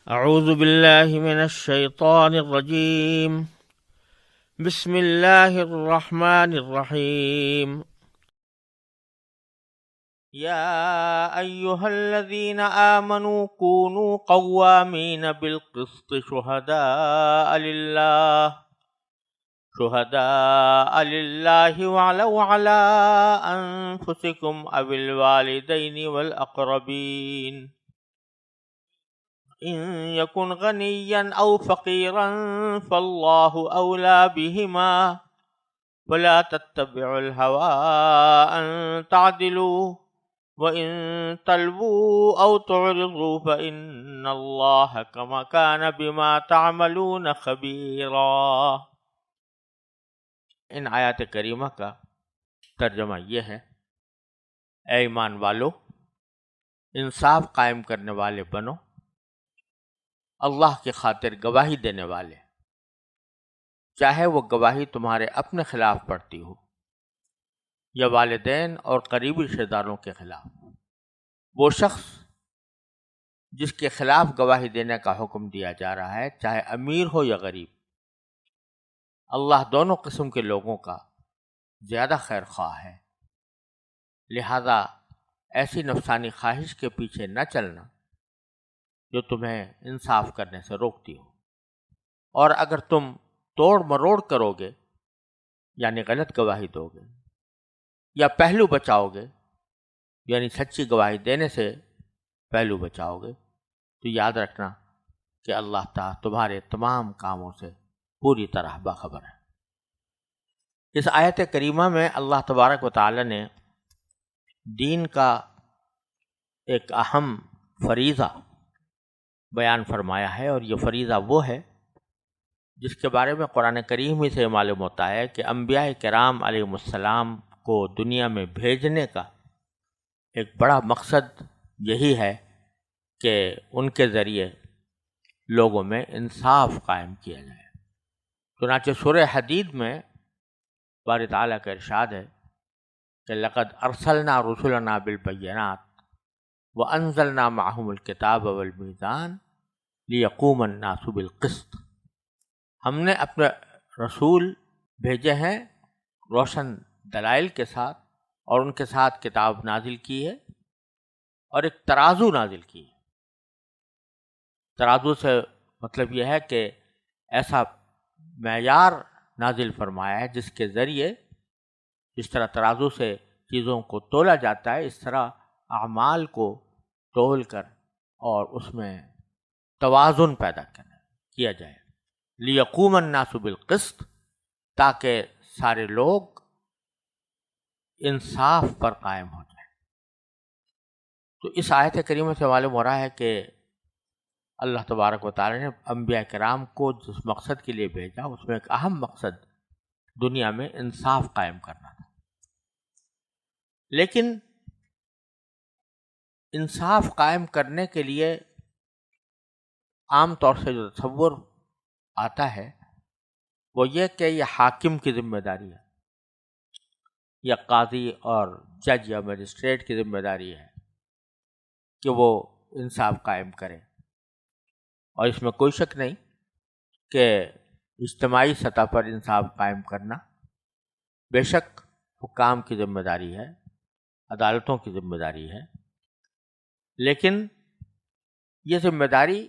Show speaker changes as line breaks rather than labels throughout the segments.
أعوذ بالله من الشيطان الرجيم. بسم الله الرحمن الرحيم. يا أيها الذين آمنوا كونوا قوامين بالقسط شهداء لله ولو على أنفسكم أو الوالدين والأقربين إن يكن غنيا أو فقيرا فالله أولى بهما ولا تتبعوا الهوى أن تعدلوا وإن تلووا أو تعرضوا فإن الله كما كان بما تعملون خبيرا. ان آیات کریمہ کا ترجمہ یہ ہے: اے ایمان والو، انصاف قائم کرنے والے بنو، اللہ کی خاطر گواہی دینے والے، چاہے وہ گواہی تمہارے اپنے خلاف پڑتی ہو یا والدین اور قریبی رشتہ داروں کے خلاف. وہ شخص جس کے خلاف گواہی دینے کا حکم دیا جا رہا ہے، چاہے امیر ہو یا غریب، اللہ دونوں قسم کے لوگوں کا زیادہ خیر خواہ ہے. لہذا ایسی نفسانی خواہش کے پیچھے نہ چلنا جو تمہیں انصاف کرنے سے روکتی ہو، اور اگر تم توڑ مروڑ کرو گے یعنی غلط گواہی دو گے یا پہلو بچاؤ گے یعنی سچی گواہی دینے سے پہلو بچاؤ گے، تو یاد رکھنا کہ اللہ تعالیٰ تمہارے تمام کاموں سے پوری طرح باخبر ہے. اس آیت کریمہ میں اللہ تبارک و تعالی نے دین کا ایک اہم فریضہ بیان فرمایا ہے، اور یہ فریضہ وہ ہے جس کے بارے میں قرآن کریم ہی سے معلوم ہوتا ہے کہ انبیاء کرام علیہ السلام کو دنیا میں بھیجنے کا ایک بڑا مقصد یہی ہے کہ ان کے ذریعے لوگوں میں انصاف قائم کیا جائے. چنانچہ سورہ حدید میں باری تعالیٰ کا ارشاد ہے کہ لقد ارسلنا رسلنا بالبینات وانزلنا معهم الکتاب والمیزان لیقوم الناس بالقسط. ہم نے اپنے رسول بھیجے ہیں روشن دلائل کے ساتھ، اور ان کے ساتھ کتاب نازل کی ہے اور ایک ترازو نازل کی ہے. ترازو سے مطلب یہ ہے کہ ایسا معیار نازل فرمایا ہے جس کے ذریعے جس طرح ترازو سے چیزوں کو تولا جاتا ہے، اس طرح اعمال کو تول کر اور اس میں توازن پیدا کیا جائے. لیقوم الناس بالقسط، تاکہ سارے لوگ انصاف پر قائم ہو جائیں. تو اس آیت کریمہ سے معلوم ہو رہا ہے کہ اللہ تبارک و تعالی نے انبیاء کرام کو جس مقصد کے لیے بھیجا، اس میں ایک اہم مقصد دنیا میں انصاف قائم کرنا تھا. لیکن انصاف قائم کرنے کے لیے عام طور سے جو تصور آتا ہے وہ یہ کہ یہ حاکم کی ذمہ داری ہے، یا قاضی اور جج یا مجسٹریٹ کی ذمہ داری ہے کہ وہ انصاف قائم کرے. اور اس میں کوئی شک نہیں کہ اجتماعی سطح پر انصاف قائم کرنا بے شک حکام کی ذمہ داری ہے، عدالتوں کی ذمہ داری ہے. لیکن یہ ذمہ داری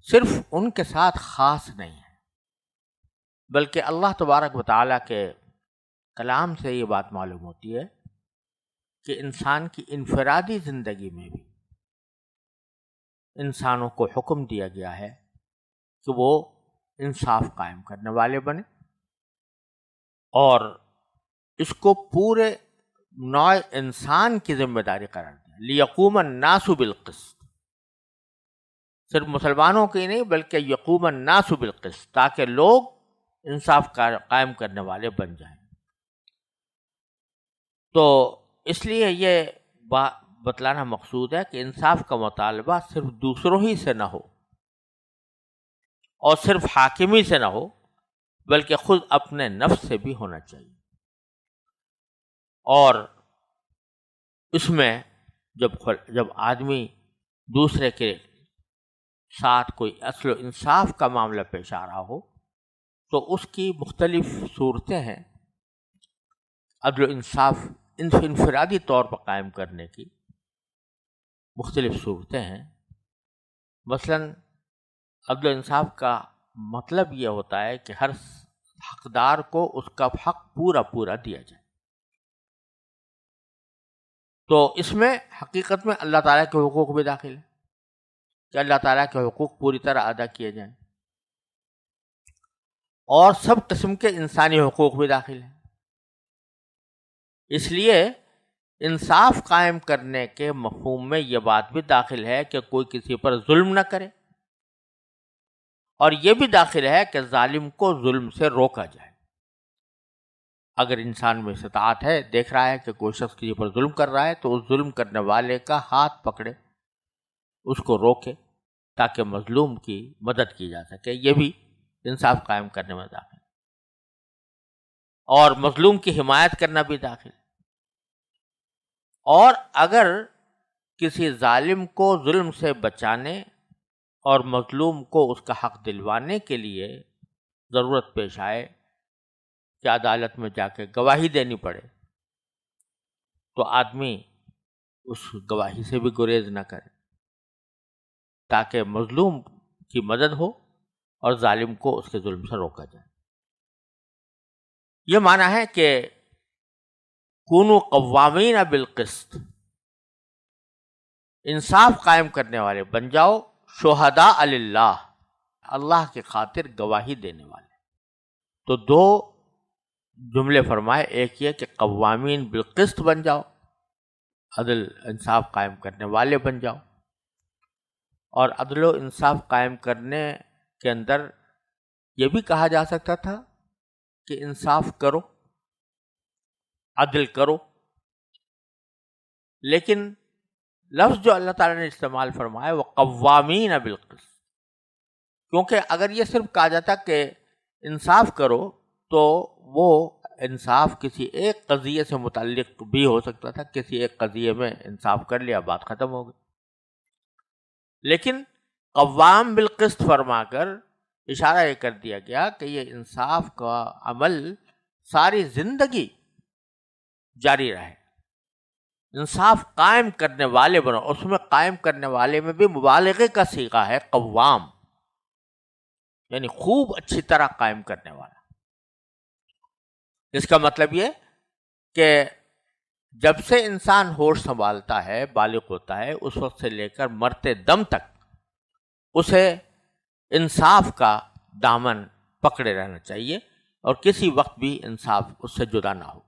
صرف ان کے ساتھ خاص نہیں ہے، بلکہ اللہ تبارک و تعالیٰ کے کلام سے یہ بات معلوم ہوتی ہے کہ انسان کی انفرادی زندگی میں بھی انسانوں کو حکم دیا گیا ہے کہ وہ انصاف قائم کرنے والے بنے، اور اس کو پورے نوع انسان کی ذمہ داری قرار دیا. لیقوم الناس بالقسط، صرف مسلمانوں کی نہیں بلکہ یقوم الناس بالقسط، تاکہ لوگ انصاف قائم کرنے والے بن جائیں. تو اس لیے یہ بتلانا مقصود ہے کہ انصاف کا مطالبہ صرف دوسروں ہی سے نہ ہو اور صرف حاکمی سے نہ ہو، بلکہ خود اپنے نفس سے بھی ہونا چاہیے. اور اس میں جب آدمی دوسرے کے ساتھ کوئی اصل و انصاف کا معاملہ پیش آ رہا ہو تو اس کی مختلف صورتیں ہیں عدل و انصاف انفرادی طور پر قائم کرنے کی مختلف صورتیں ہیں. مثلا عدل و انصاف کا مطلب یہ ہوتا ہے کہ ہر حقدار کو اس کا حق پورا پورا دیا جائے. تو اس میں حقیقت میں اللہ تعالیٰ کے حقوق بھی داخل ہے کہ اللہ تعالیٰ کے حقوق پوری طرح ادا کیے جائیں، اور سب قسم کے انسانی حقوق بھی داخل ہیں. اس لیے انصاف قائم کرنے کے مفہوم میں یہ بات بھی داخل ہے کہ کوئی کسی پر ظلم نہ کرے، اور یہ بھی داخل ہے کہ ظالم کو ظلم سے روکا جائے. اگر انسان میں استطاعت ہے، دیکھ رہا ہے کہ کوئی شخص کسی پر ظلم کر رہا ہے تو اس ظلم کرنے والے کا ہاتھ پکڑے، اس کو روکے تاکہ مظلوم کی مدد کی جا سکے. یہ بھی انصاف قائم کرنے میں داخل ہے. اور مظلوم کی حمایت کرنا بھی داخل ہے. اور اگر کسی ظالم کو ظلم سے بچانے اور مظلوم کو اس کا حق دلوانے کے لیے ضرورت پیش آئے کہ عدالت میں جا کے گواہی دینی پڑے، تو آدمی اس گواہی سے بھی گریز نہ کرے تاکہ مظلوم کی مدد ہو اور ظالم کو اس کے ظلم سے روکا جائے. یہ معنی ہے کہ کونوا قوامین بالقسط، انصاف قائم کرنے والے بن جاؤ، شہداء للہ، اللہ کی خاطر گواہی دینے والے. تو دو جملے فرمائے، ایک یہ کہ قوامین بالقسط بن جاؤ، عدل انصاف قائم کرنے والے بن جاؤ. اور عدل و انصاف قائم کرنے کے اندر یہ بھی کہا جا سکتا تھا کہ انصاف کرو، عدل کرو، لیکن لفظ جو اللہ تعالیٰ نے استعمال فرمایا وہ قوامین بالقسط، کیونکہ اگر یہ صرف کہا جاتا کہ انصاف کرو تو وہ انصاف کسی ایک قضیے سے متعلق بھی ہو سکتا تھا، کسی ایک قضیے میں انصاف کر لیا، بات ختم ہو گئی. لیکن قوام بالقسط فرما کر اشارہ یہ کر دیا گیا کہ یہ انصاف کا عمل ساری زندگی جاری رہے. انصاف قائم کرنے والے بنو، اس میں قائم کرنے والے میں بھی مبالغے کا صیغہ ہے قوام، یعنی خوب اچھی طرح قائم کرنے والا. اس کا مطلب یہ کہ جب سے انسان ہوش سنبھالتا ہے، بالغ ہوتا ہے، اس وقت سے لے کر مرتے دم تک اسے انصاف کا دامن پکڑے رہنا چاہیے اور کسی وقت بھی انصاف اس سے جدا نہ ہو.